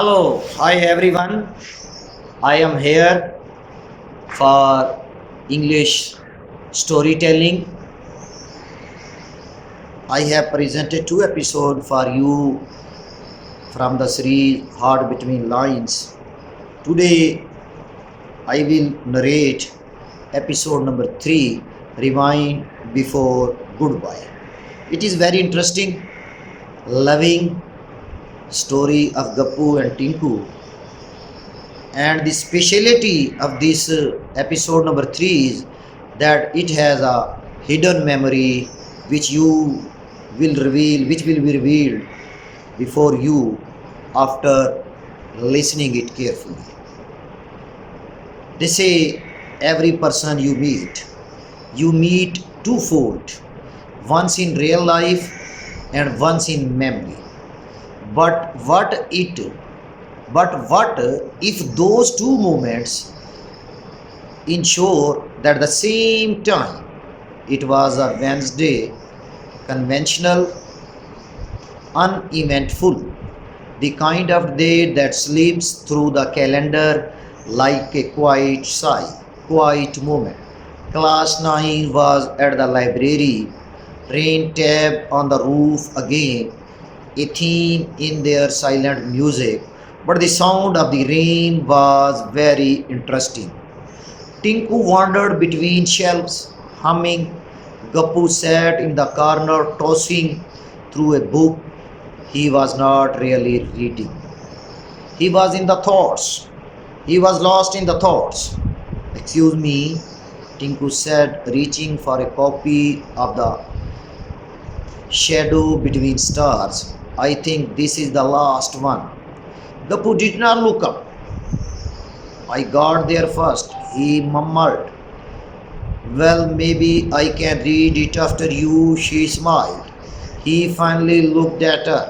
Hello, hi everyone. I am here for English storytelling. I have presented two episodes for you from the series Heart Between Lines. Today I will narrate episode number 3, Rewind Before Goodbye. It is very interesting, loving story of Gappu and Tinku, and the speciality of this episode number 3 is that it has a hidden memory which which will be revealed before you after listening it carefully. They say every person you meet twofold, once in real life and once in memory. but what it but what if those two moments ensure that the same time it was a Wednesday, conventional, uneventful, the kind of day that slips through the calendar like a quiet moment. Class 9 was at the library, rain tapped on the roof again, a theme in their silent music, but the sound of the rain was very interesting. Tinku wandered between shelves, humming. Gappu sat in the corner, tossing through a book he was not really reading. He was in the thoughts. He was lost in the thoughts. Excuse me, Tinku said, reaching for a copy of The Shadow Between Stars. I think this is the last one. Gappu did not look up. I got there first, he mumbled. Well, maybe I can read it after you, she smiled. He finally looked at her.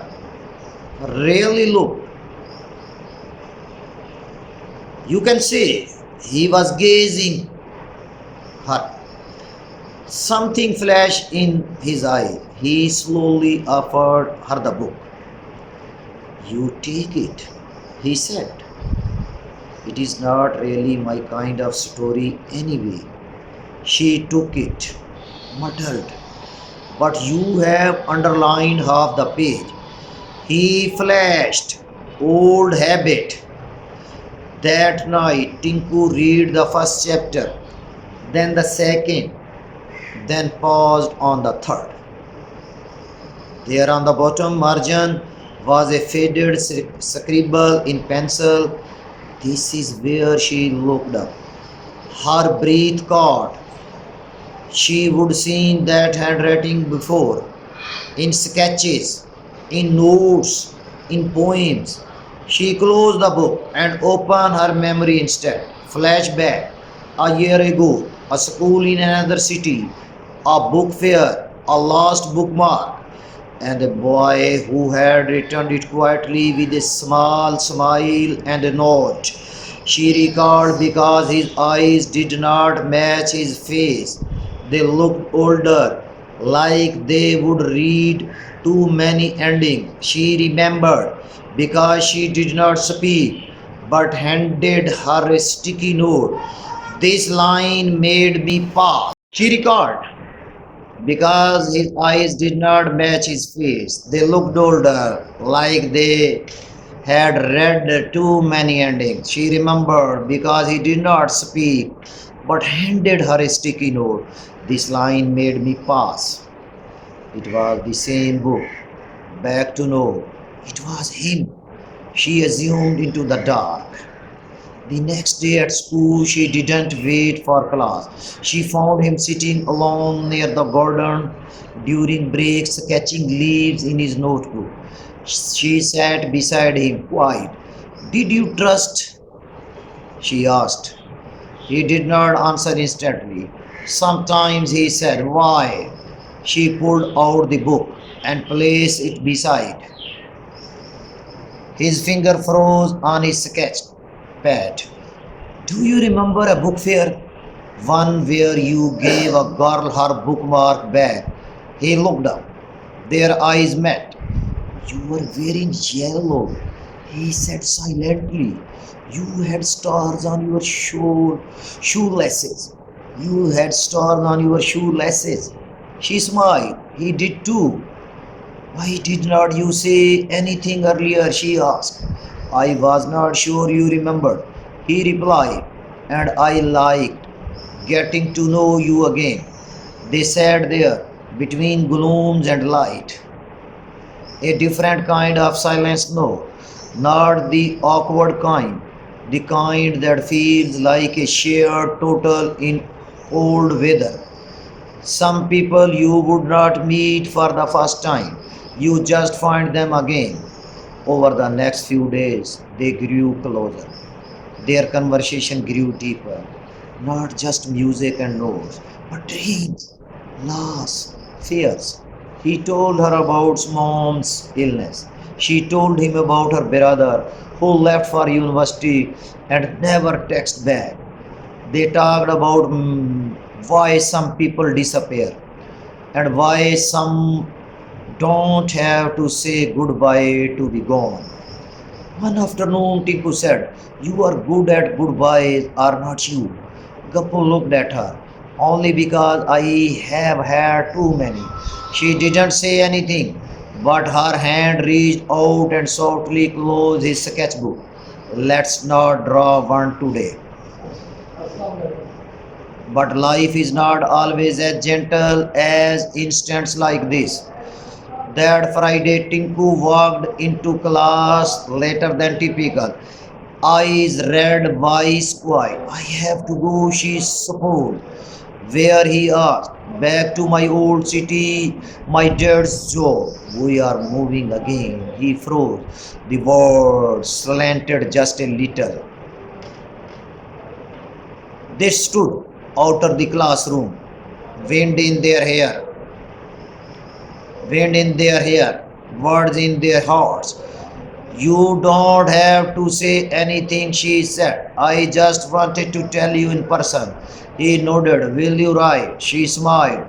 Really looked. You can say he was gazing her. Something flashed in his eye. He slowly offered her the book. You take it, he said. It is not really my kind of story anyway. She took it, muttered. But you have underlined half the page. He flashed. Old habit. That night, Tinku read the first chapter, then the second, then paused on the third. There on the bottom margin was a faded scribble in pencil. This is where she looked up. Her breath caught. She would seen that handwriting before, in sketches, in notes, in poems. She closed the book and opened her memory instead. Flashback. A year ago, a school in another city, a book fair, a lost bookmark, and a boy who had returned it quietly with a small smile and a nod. She recalled because his eyes did not match his face. They looked older, like they would read too many endings. She remembered because she did not speak but handed her a sticky note. This line made me pause. She recalled because his eyes did not match his face. They looked older, like they had read too many endings. She remembered because he did not speak but handed her a sticky note. This line made me pass. It was the same book. Back to know. It was him. She assumed into the dark. The next day at school, she didn't wait for class. She found him sitting alone near the garden during breaks, sketching leaves in his notebook. She sat beside him, quiet. Did you trust? She asked. He did not answer instantly. Sometimes he said, why? She pulled out the book and placed it beside. His finger froze on his sketch pad. Do you remember a book fair? One where you gave a girl her bookmark back. He looked up. Their eyes met. You were wearing yellow. He said silently, "You had stars on your shoelaces. You had stars on your shoelaces." She smiled. He did too. "Why did not you say anything earlier?" she asked. "I was not sure you remembered," he replied, "and I liked getting to know you again." They sat there between glooms and light. A different kind of silence, no, not the awkward kind, the kind that feels like a shared total in cold weather. Some people you would not meet for the first time, you just find them again. Over the next few days, they grew closer. Their conversation grew deeper. Not just music and notes, but dreams, loss, fears. He told her about mom's illness. She told him about her brother who left for university and never texted back. They talked about why some people disappear and why some don't have to say goodbye to be gone. One afternoon, Tinku said, "You are good at goodbyes, are not you?" Gappu looked at her. "Only because I have had too many." She didn't say anything, but her hand reached out and softly closed his sketchbook. "Let's not draw one today." But life is not always as gentle as instants like this. That Friday, Tinku walked into class later than typical. Eyes red, voice quiet. "I have to go," she supposed. "Where?" he asked. "Back to my old city, my dad's job." "We are moving again." He froze. The words slanted just a little. They stood out of the classroom, wind in their hair, wind in their hair, words in their hearts. "You don't have to say anything," she said. "I just wanted to tell you in person." He nodded. "Will you write?" She smiled.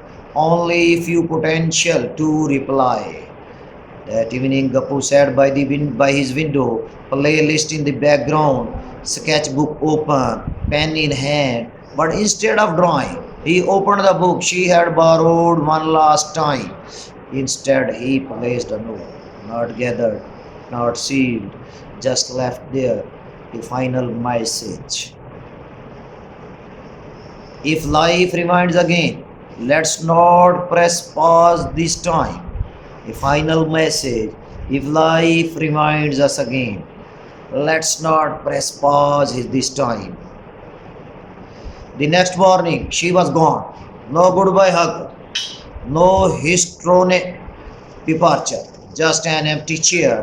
"Only if you potential to reply." That evening, Gappu sat by his window, playlist in the background, sketchbook open, pen in hand. But instead of drawing, he opened the book she had borrowed one last time. Instead, he placed a note, not gathered, not sealed, just left there, a final message. If life reminds again, let's not press pause this time. A final message. If life reminds us again, let's not press pause this time. The next morning, she was gone. No goodbye hug, no histrionic departure, just an empty chair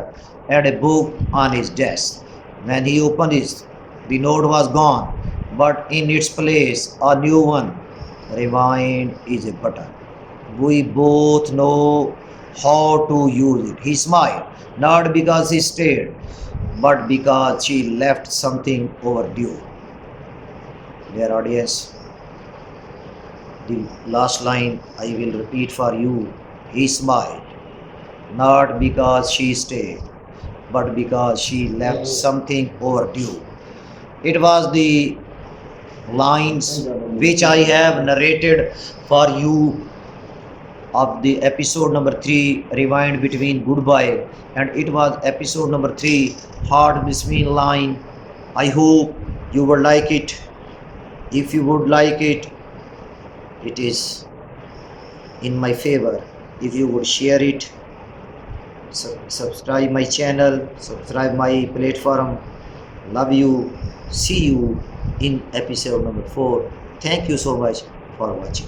and a book on his desk. When he opened it, the note was gone, but in its place, a new one. Rewind is a button. We both know how to use it. He smiled, not because he stayed, but because she left something overdue. Dear audience, the last line I will repeat for you. He smiled, not because she stayed, but because she left something overdue. It was the lines which I have narrated for you of the episode number 3, Rewind Between Goodbye, and it was episode number 3, Heart Between Line. I hope you would like it. If you would like it, it is in my favor. If you would share it, subscribe my channel, subscribe my platform. Love you. See you in episode number 4. Thank you so much for watching.